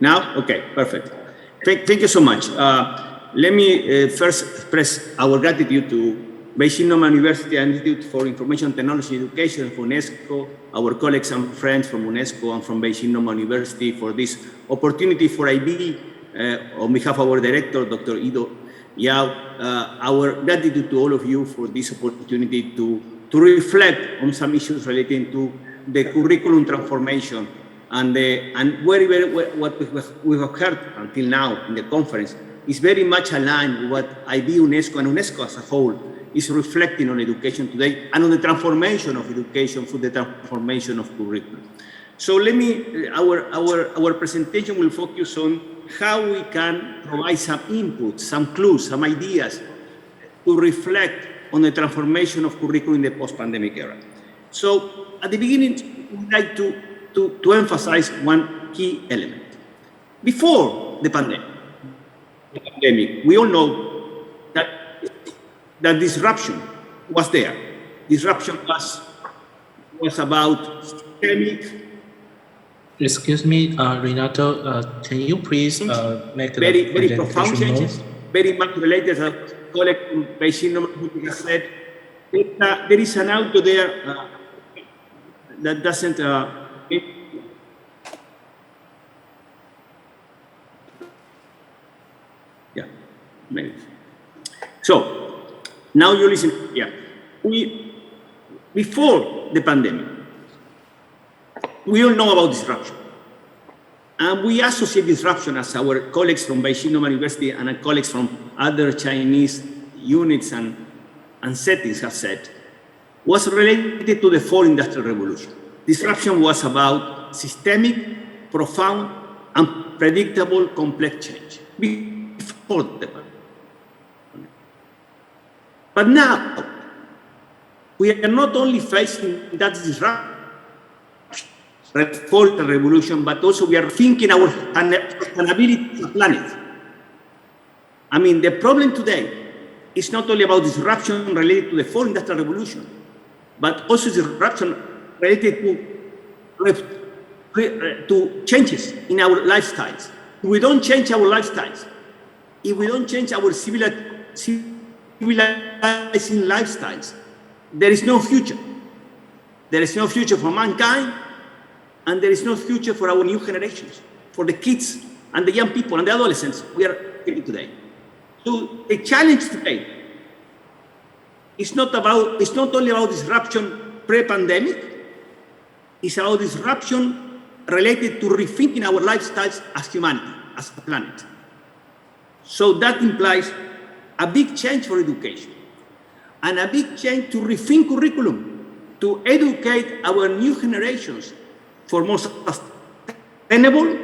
Now? Okay, perfect. Thank you so much. Let me first express our gratitude to Beijing Normal University and Institute for Information Technology Education for UNESCO, our colleagues and friends from UNESCO and from Beijing Normal University for this opportunity for IB, on behalf of our director, Dr. Ido Yao, our gratitude to all of you for this opportunity to reflect on some issues relating to the curriculum transformation and what we have heard until now in the conference is very much aligned with what IBE-UNESCO and UNESCO as a whole is reflecting on education today and on the transformation of education through the transformation of curriculum. So let me, our presentation will focus on how we can provide some input, some clues, some ideas to reflect on the transformation of curriculum in the post-pandemic era. So at the beginning, we'd like to emphasize one key element. Before the pandemic, we all know that disruption was there. Disruption was about systemic. Excuse me, Renato, can you please make very profound changes, very much related, as colleague from Beijing has said. There is an audio there that doesn't. Yeah, maybe. So now you listen. Yeah, before the pandemic, we all know about disruption. And we associate disruption, as our colleagues from Beijing Normal University and our colleagues from other Chinese units and settings have said, was related to the fourth industrial revolution. Disruption was about systemic, profound, unpredictable, complex change before the pandemic. But now, we are not only facing that disruption, for the revolution, but also we are thinking our sustainability of the planet. I mean, the problem today is not only about disruption related to the fourth industrial revolution, but also disruption related to changes in our lifestyles. If we don't change our lifestyles, if we don't change our civilizing lifestyles, there is no future. There is no future for mankind, and there is no future for our new generations, for the kids and the young people and the adolescents we are getting today. So the challenge today is not only about disruption pre-pandemic, it's about disruption related to rethinking our lifestyles as humanity, as a planet. So that implies a big change for education and a big change to rethink curriculum, to educate our new generations for more sustainable,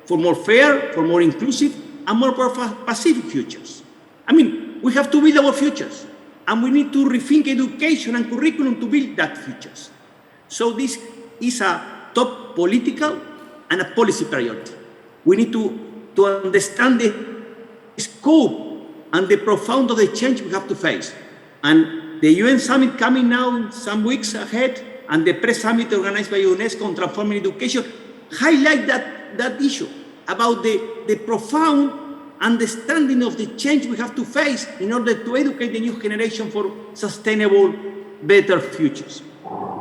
for more fair, for more inclusive, and more Pacific futures. I mean, we have to build our futures, and we need to rethink education and curriculum to build that futures. So this is a top political and a policy priority. We need to understand the scope and the profound of the change we have to face. And the UN summit coming now in some weeks ahead, and the pre-summit organized by UNESCO on transforming education highlight that issue about the profound understanding of the change we have to face in order to educate the new generation for sustainable, better futures.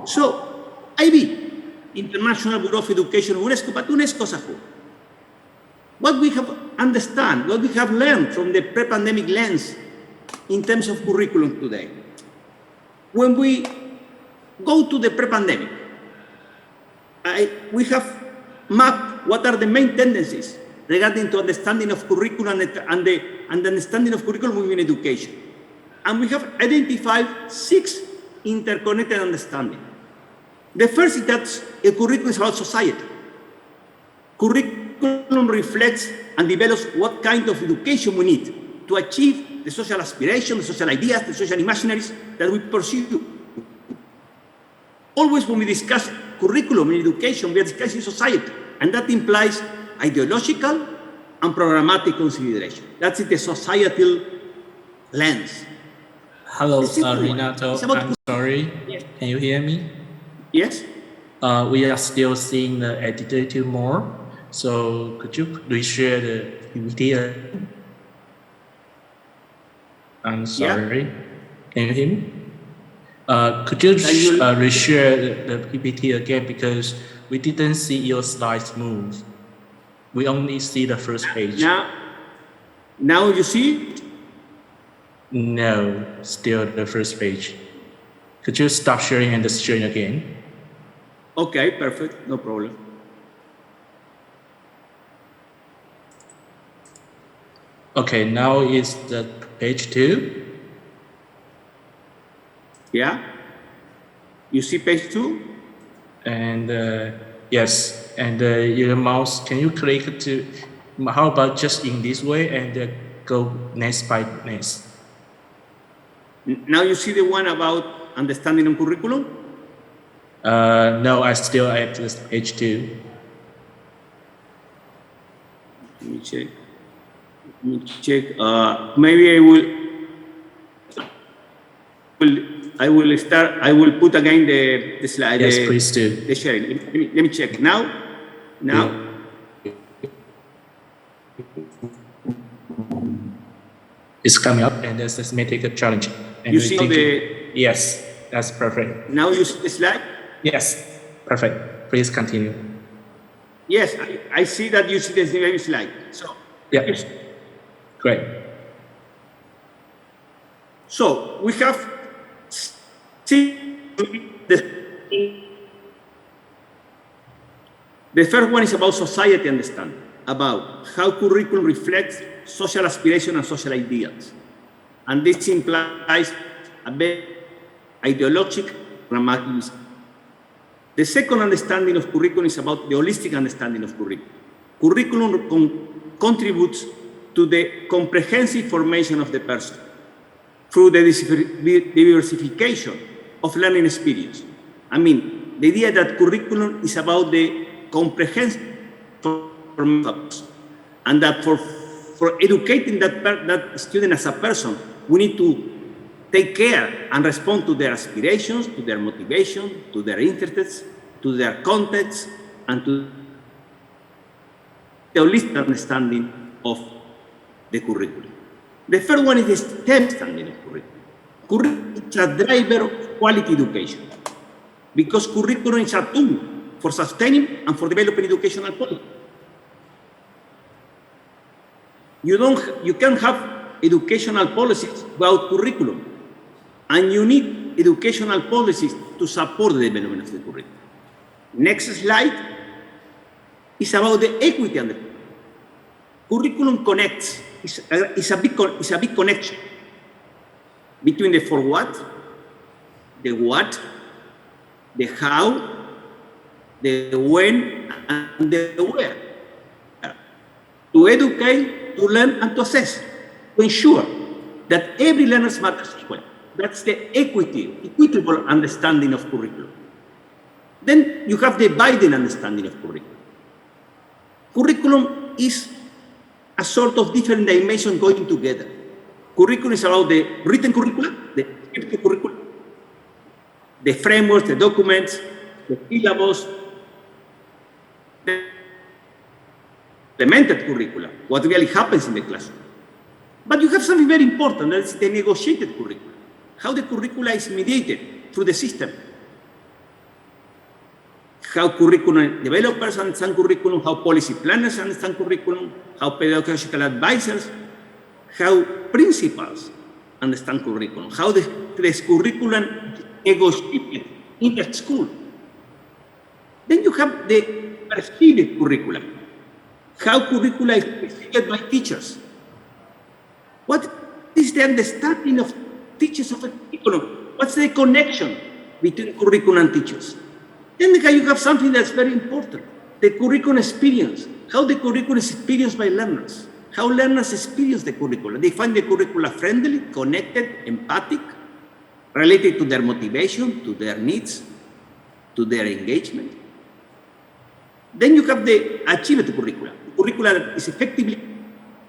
So, IB, International Bureau of Education, UNESCO, but UNESCO as a whole. What we have understand, what we have learned from the pre-pandemic lens in terms of curriculum today. When we go to the pre-pandemic, we have mapped what are the main tendencies regarding to understanding of curriculum and the understanding of curriculum within education. And we have identified 6 interconnected understanding. The first is that a curriculum is about society. Curriculum reflects and develops what kind of education we need to achieve the social aspirations, the social ideas, the social imaginaries that we pursue. Always when we discuss curriculum in education, we are discussing society, and that implies ideological and programmatic consideration. That's the societal lens. Hello, Renato, I'm sorry. Yes. Can you hear me? Yes. We are still seeing the edited more. So could you reshare the PPT? I'm sorry. Yeah? Can you hear me? Could you reshare the PPT again, because we didn't see your slides move. We only see the first page. Now you see? No, still the first page. Could you stop sharing and just sharing again? Okay, perfect, no problem. Okay, now is the page 2. Yeah? You see page 2? And yes, and your mouse, can you click to, how about just in this way and go next by next? Now you see the one about understanding on curriculum? No, I still at this page 2. Let me check. Maybe I will start. I will put again the slide. Yes, please do. The sharing. Let me check now. Yeah. It's coming up, and this may take a challenge. And you see yes, that's perfect. Now you see the slide? Yes, perfect. Please continue. Yes, I see that you see the same slide. So yeah, great. So we have the first one is about society understanding, about how curriculum reflects social aspiration and social ideals. And this implies a very ideological pragmatism. The second understanding of curriculum is about the holistic understanding of curriculum. Curriculum contributes to the comprehensive formation of the person through the diversification of learning experience. I mean, the idea that curriculum is about the comprehensive formation of a person, and that for educating that student as a person, we need to take care and respond to their aspirations, to their motivation, to their interests, to their context, and to the holistic understanding of the curriculum. The third one is the STEM understanding of curriculum. Curriculum is a driver of quality education, because curriculum is a tool for sustaining and for developing educational policy. You can't have educational policies without curriculum, and you need educational policies to support the development of the curriculum. Next slide is about the equity and the curriculum connects. It's a big connection between the for what, the how, the when, and the where. To educate, to learn, and to assess, to ensure that every learner matters equally. That's the equitable understanding of curriculum. Then you have the Biden understanding of curriculum. Curriculum is a sort of different dimension going together. Curriculum is about the written curriculum, the scripted curriculum, the frameworks, the documents, the syllabus, the implemented curriculum, what really happens in the classroom. But you have something very important, that's the negotiated curriculum, how the curricula is mediated through the system. How curriculum developers understand curriculum, how policy planners understand curriculum, how pedagogical advisors, how principals understand curriculum, how the curriculum negotiated in the school. Then you have the perceived curriculum, how curricula is perceived by teachers. What is the understanding of teachers of a curriculum? What's the connection between curriculum and teachers? Then you have something that's very important, the curriculum experience, how the curriculum is experienced by learners, how learners experience the curriculum. They find the curricula friendly, connected, empathic, related to their motivation, to their needs, to their engagement. Then you have the achieved curricula, the curricula that is effectively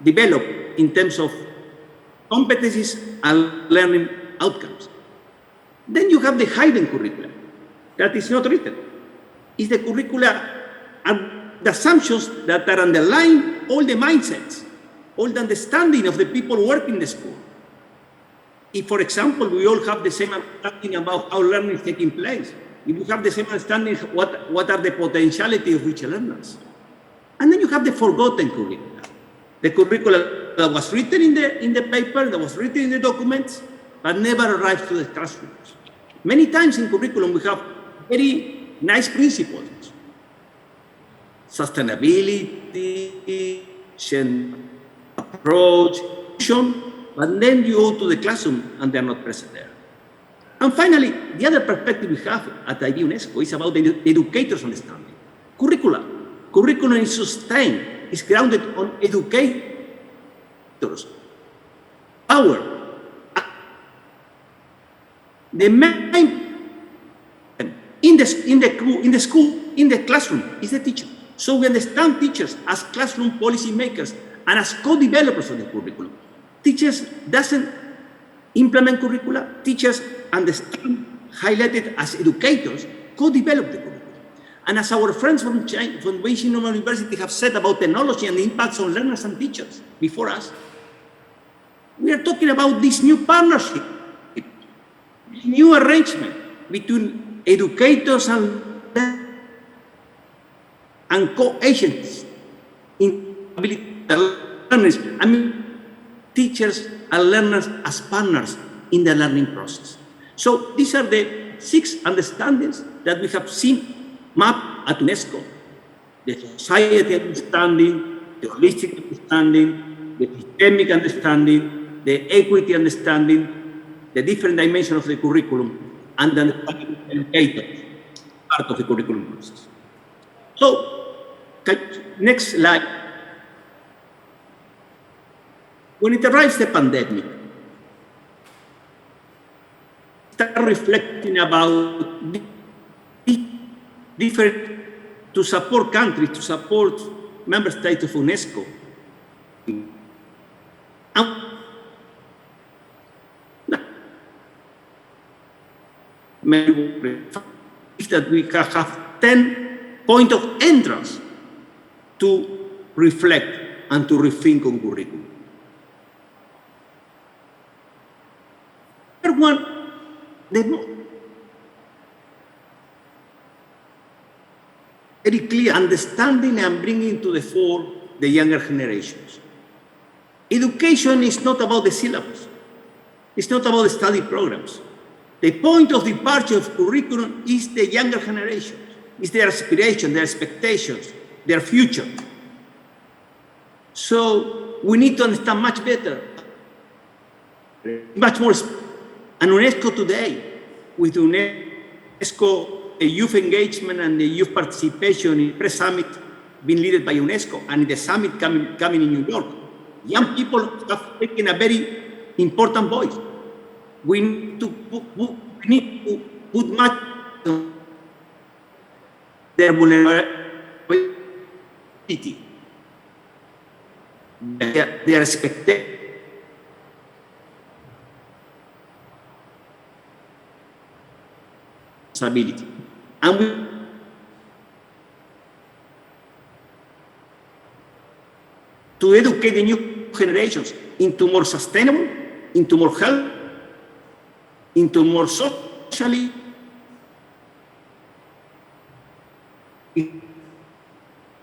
developed in terms of competencies and learning outcomes. Then you have the hidden curricula, that is not written. It's the curricula the assumptions that are underlying all the mindsets, all the understanding of the people working in the school. If, for example, we all have the same understanding about how learning is taking place, if we have the same understanding of what are the potentiality of each learners. And then you have the forgotten curricula. The curricula that was written in the paper, that was written in the documents, but never arrived to the classrooms. Many times in curriculum, we have very nice principles. Sustainability, approach, but then you go to the classroom and they're not present there. And finally, the other perspective we have at IBE-UNESCO is about the educator's understanding. Curriculum is sustained, is grounded on educators. Power. The main in the school, in the classroom, is the teacher. So we understand teachers as classroom policy makers and as co-developers of the curriculum. Teachers doesn't implement curricula. Teachers understand, highlighted as educators, co-develop the curriculum. And as our friends from Beijing Normal University have said about technology and the impacts on learners and teachers before us, we are talking about this new partnership, this new arrangement between educators and co-agents in learners. I mean, teachers and learners as partners in the learning process. So these are the 6 understandings that we have seen mapped at UNESCO: the society understanding, the holistic understanding, the systemic understanding, the equity understanding, the different dimensions of the curriculum, and then the educators, part of the curriculum process. So, next slide. When it arrives the pandemic, start reflecting about different, to support countries, to support member states of UNESCO. That we have 10 points of entrance to reflect and to rethink on curriculum. Third one, very clear understanding and bringing to the fore the younger generations. Education is not about the syllabus. It's not about the study programs. The point of departure of curriculum is the younger generations. It's their aspiration, their expectations, their future. So we need to understand much better, much more. And UNESCO today, with UNESCO youth engagement and the youth participation in pre-summit being led by UNESCO and the summit coming in New York, young people have taken a very important voice. We need to put much on their vulnerability, their expectation. And to educate the new generations into more sustainable, into more health, into more socially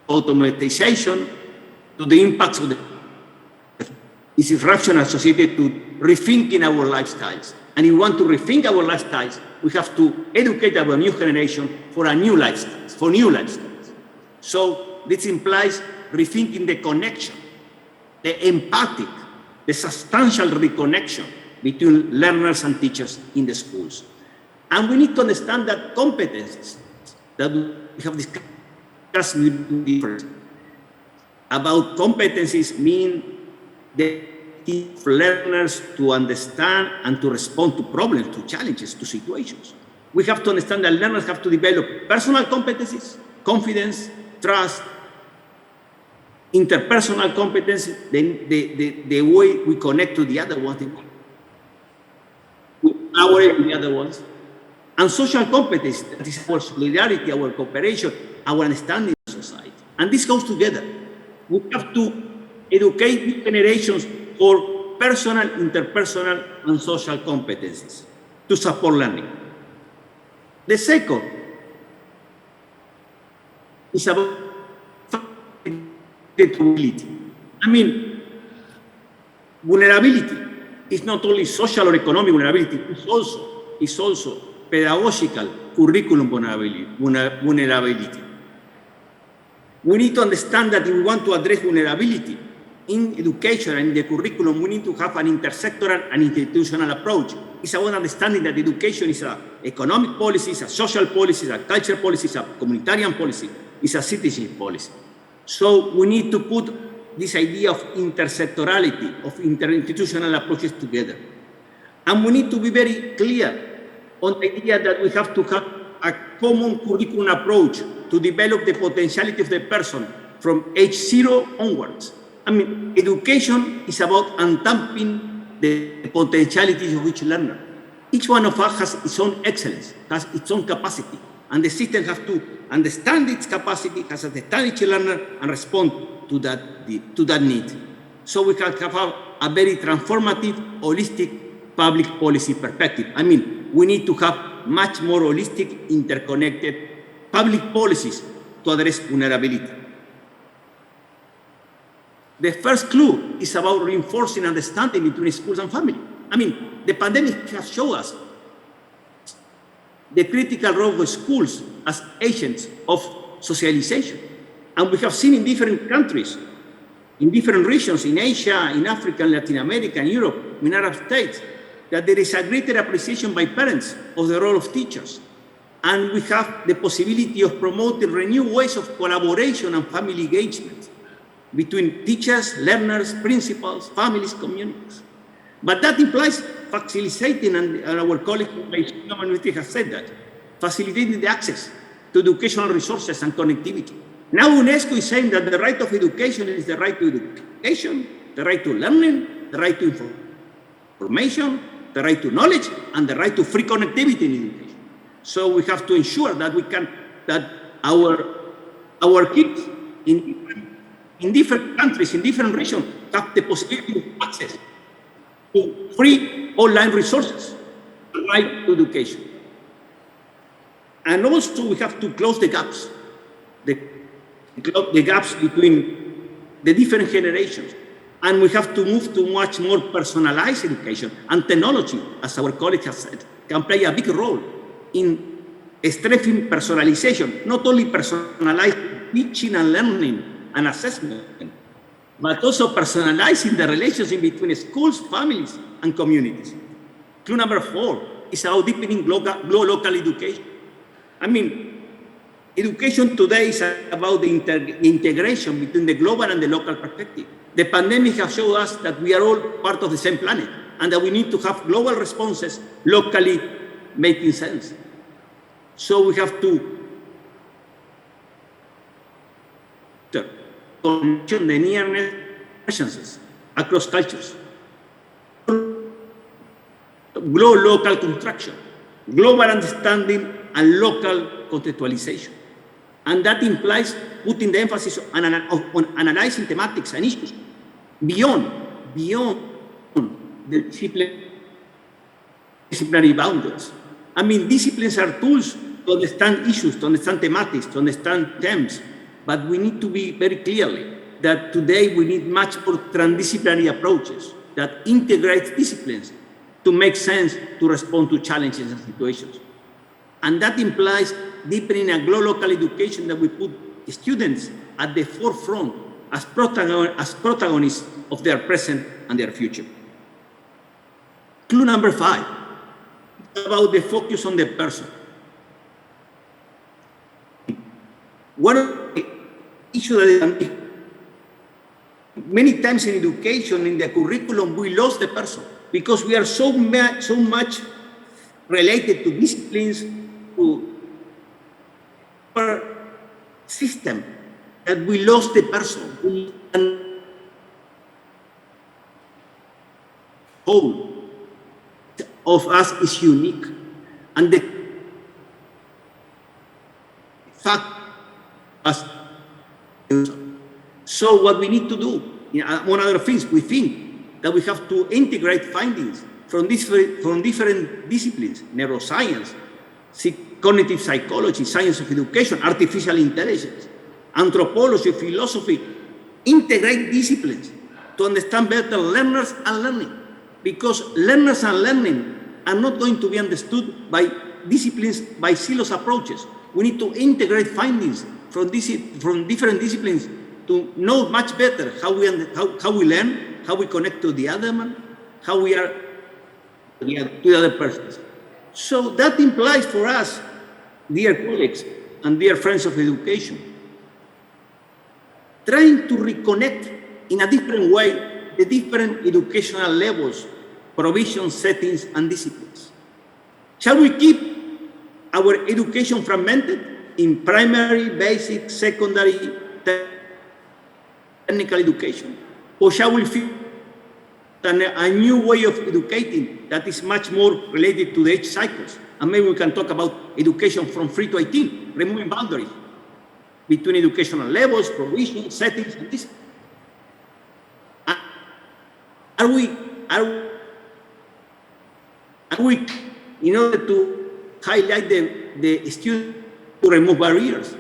automatization, to the impacts of the disruption associated to rethinking our lifestyles. And if we want to rethink our lifestyles, we have to educate our new generation for a new lifestyles, for new lifestyles. So this implies rethinking the connection, the empathic, the substantial reconnection between learners and teachers in the schools. And we need to understand that competencies that we have discussed with different about competencies mean the for learners to understand and to respond to problems, to challenges, to situations. We have to understand that learners have to develop personal competencies, confidence, trust, interpersonal competencies, the way we connect to the other ones, we collaborate with the other ones, and social competence, that is our solidarity, our cooperation, our understanding of society. And this goes together. We have to educate new generations for personal, interpersonal, and social competencies to support learning. The second is about vulnerability. I mean, vulnerability is not only social or economic vulnerability, it's also pedagogical curriculum vulnerability. We need to understand that if we want to address vulnerability in education and in the curriculum, we need to have an intersectoral and institutional approach. It's about understanding that education is an economic policy, it's a social policy, it's a cultural policy, it's a communitarian policy, it's a citizenship policy. So we need to put this idea of intersectorality, of interinstitutional approaches together. And we need to be very clear on the idea that we have to have a common curriculum approach to develop the potentiality of the person from age 0 onwards. I mean, education is about untapping the potentialities of each learner. Each one of us has its own excellence, has its own capacity, and the system has to understand its capacity, has to understand each learner, and respond to that need. So we can have a very transformative, holistic public policy perspective. I mean, we need to have much more holistic, interconnected public policies to address vulnerability. The first clue is about reinforcing understanding between schools and family. I mean, the pandemic has shown us the critical role of schools as agents of socialization. And we have seen in different countries, in different regions, in Asia, in Africa, in Latin America, in Europe, in Arab states, that there is a greater appreciation by parents of the role of teachers. And we have the possibility of promoting renewed ways of collaboration and family engagement between teachers, learners, principals, families, communities. But that implies facilitating, and our colleague has said that, facilitating the access to educational resources and connectivity. Now UNESCO is saying that the right of education is the right to education, the right to learning, the right to information, the right to knowledge, and the right to free connectivity in education. So we have to ensure that that our kids in different countries, in different regions, have the possibility of access to free online resources, the right to education. And also we have to close the gaps, the gaps between the different generations. And we have to move to much more personalized education. And technology, as our colleague has said, can play a big role in strengthening personalization, not only personalized teaching and learning and assessment, but also personalizing the relationship between schools, families, and communities. Clue number 4 is about deepening local education. I mean, education today is about the integration between the global and the local perspective. The pandemic has shown us that we are all part of the same planet and that we need to have global responses locally making sense. So we have to connection the nearness relationships across cultures, local construction, global understanding, and local contextualization. And that implies putting the emphasis on analyzing thematics and issues beyond the disciplinary boundaries. I mean, disciplines are tools to understand issues, to understand thematics, to understand themes, but we need to be very clearly that today we need much more transdisciplinary approaches that integrate disciplines to make sense to respond to challenges and situations. And that implies deepening a local education that we put students at the forefront as protagonists of their present and their future. Clue number 5 is about the focus on the person. One of the issues that many times in education, in the curriculum, we lost the person because we are so much related to disciplines, to our system, that we lost the person. Whole of us is unique, and the fact as So what we need to do, among other things, we think that we have to integrate findings from different disciplines, neuroscience, cognitive psychology, science of education, artificial intelligence, anthropology, philosophy, integrate disciplines to understand better learners and learning. Because learners and learning are not going to be understood by disciplines, by silos approaches. We need to integrate findings from different disciplines to know much better how we learn, how we connect to the other man, how we are to the other persons. So that implies for us, dear colleagues and dear friends of education, trying to reconnect in a different way the different educational levels, provision, settings, and disciplines. Shall we keep our education fragmented in primary, basic, secondary, technical education? Or shall we feel a new way of educating that is much more related to the age cycles? And maybe we can talk about education from 3 to 18, removing boundaries between educational levels, provision, settings, and this. Are we, in order to highlight the students, to remove barriers?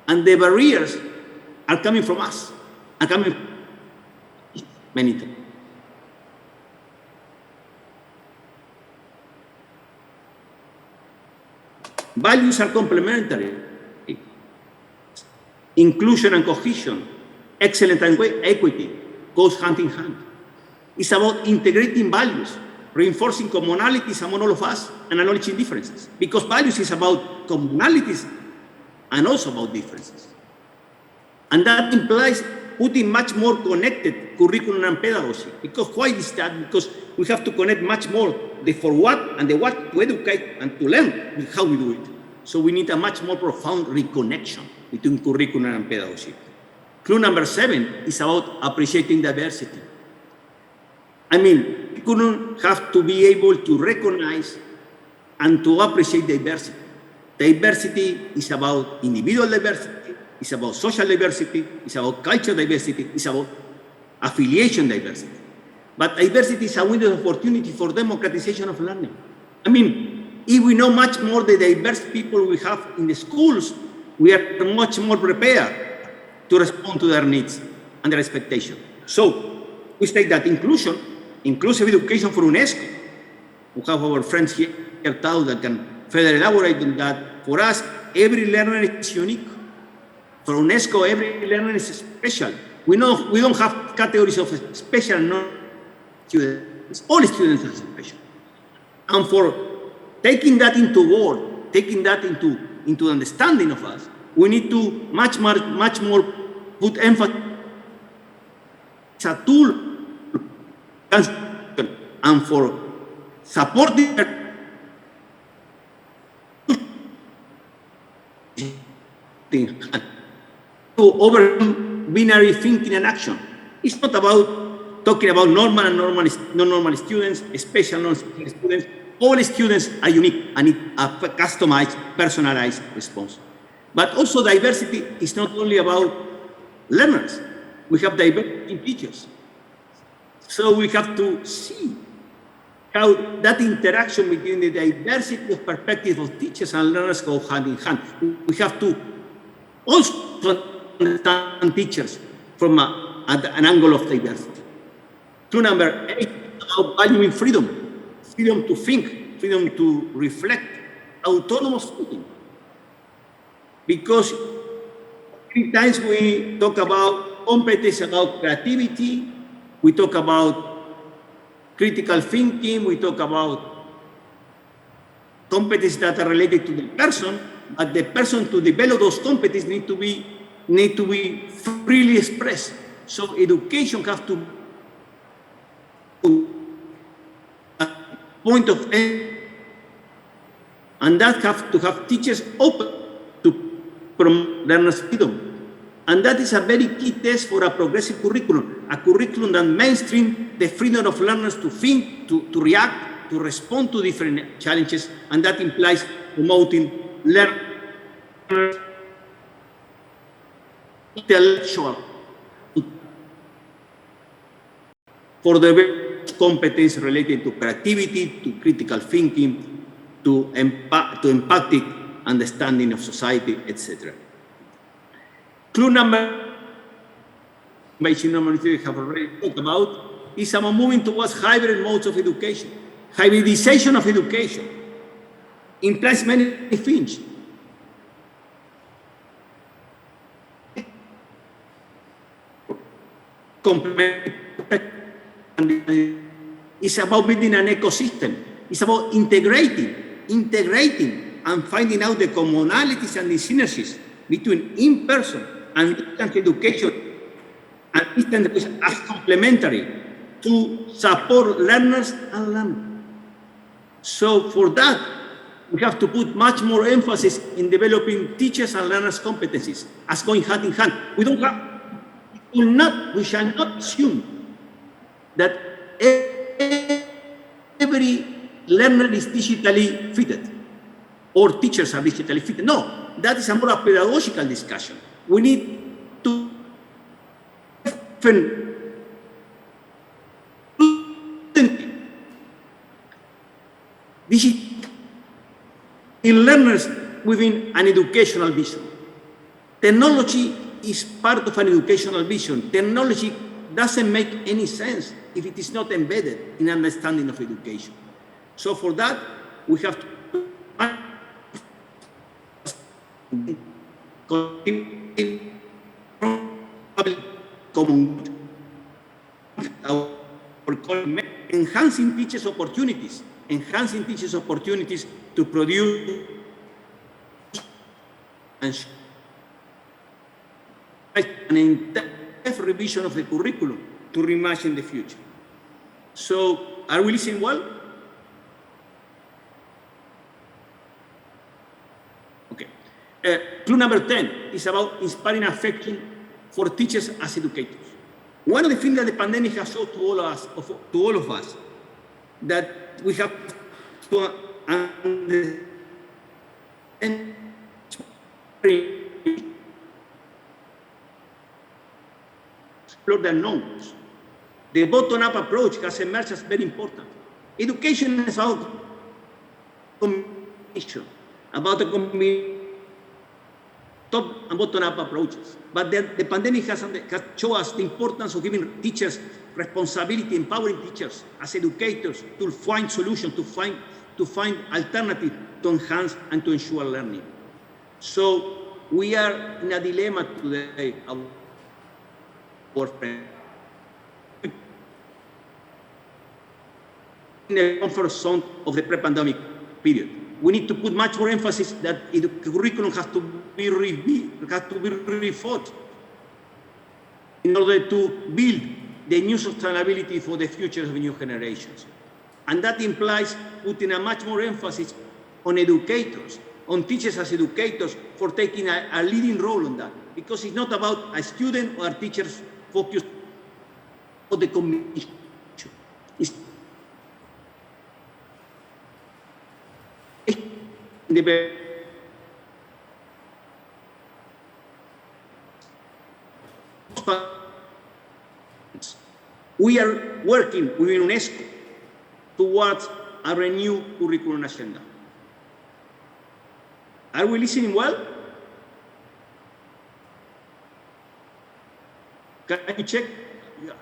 And the barriers are coming from us, are coming many times. Values are complementary. Inclusion and cohesion, excellence and equity goes hand in hand. It's about integrating values, reinforcing commonalities among all of us, and acknowledging differences. Because values is about commonalities and also about differences. And that implies putting much more connected curriculum and pedagogy. Because why is that? Because we have to connect much more the for what and the what to educate and to learn with how we do it. So we need a much more profound reconnection between curriculum and pedagogy. Clue number 7 is about appreciating diversity. I mean, curriculum have to be able to recognize and to appreciate diversity. Diversity is about individual diversity, it's about social diversity, it's about cultural diversity, it's about affiliation diversity. But diversity is a window of opportunity for democratization of learning. I mean, if we know much more the diverse people we have in the schools, we are much more prepared to respond to their needs and their expectations. So we state that inclusive education for UNESCO. We have our friends here that can further elaborate on that. For us, every learner is unique. For UNESCO, every learner is special. We don't have categories of special and non-students. All students are special. And for taking that into board, taking that into understanding of us, we need to much more put emphasis. It's a tool and for supporting to overcome binary thinking and action. It's not about talking about normal and non-normal students, special non-special students. All students are unique and need a customized, personalized response. But also diversity is not only about learners. We have diversity in teachers. So we have to see how that interaction between the diversity of perspectives of teachers and learners go hand in hand. We have to also understand teachers from an angle of diversity. Clue number 8 is about valuing freedom. Freedom to think, freedom to reflect, autonomous thinking. Because many times we talk about competence, about creativity, we talk about critical thinking, we talk about competencies that are related to the person, but the person to develop those competencies need to be freely expressed. So education has to point of end, and that have to have teachers open to promote learners' freedom. And that is a very key test for a progressive curriculum, a curriculum that mainstream the freedom of learners to think, to react, to respond to different challenges, and that implies promoting learners intellectual for the competence related to creativity, to critical thinking, to empathic understanding of society, etc. Clue number we have already talked about is about moving towards hybrid modes of education. Hybridization of education implies many things. It's about building an ecosystem. It's about integrating and finding out the commonalities and the synergies between in-person and distance education and distance education as complementary to support learners and learning. So for that, we have to put much more emphasis in developing teachers and learners' competencies as going hand in hand. We shall not assume that every learner is digitally fitted or teachers are digitally fitted. No, that is a more pedagogical discussion. We need to digital learners within an educational vision. Technology is part of an educational vision. Technology doesn't make any sense if it is not embedded in understanding of education. So for that, we have to enhancing teachers' opportunities to produce and an in-depth revision of the curriculum to reimagine the future. So, are we listening well? Okay. Clue number 10 is about inspiring affection for teachers as educators. One of the things that the pandemic has shown to all of us, that we have to understand explore the unknowns. The bottom-up approach has emerged as very important. Education is about combination, about the top and bottom-up approaches. But the pandemic has shown us the importance of giving teachers responsibility, empowering teachers as educators to find solutions, to find alternatives to enhance and to ensure learning. So we are in a dilemma today. Our friend, in the comfort zone of the pre-pandemic period. We need to put much more emphasis that the curriculum has to be rethought in order to build the new sustainability for the future of the new generations. And that implies putting a much more emphasis on educators, on teachers as educators, for taking a leading role on that. Because it's not about a student or a teacher's focus on the combination. It's we are working with UNESCO towards a renewed curriculum agenda. Are we listening well? Can you check?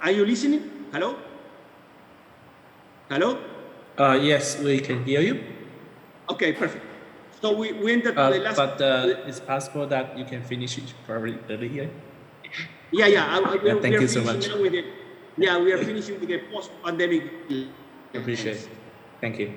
Are you listening? Hello? Hello? Yes, we can hear you. Okay, perfect. So we entered the last... But it's possible that you can finish it probably earlier. Yeah. Thank you so much. We are finishing with the post-pandemic. Appreciate it. Thank you.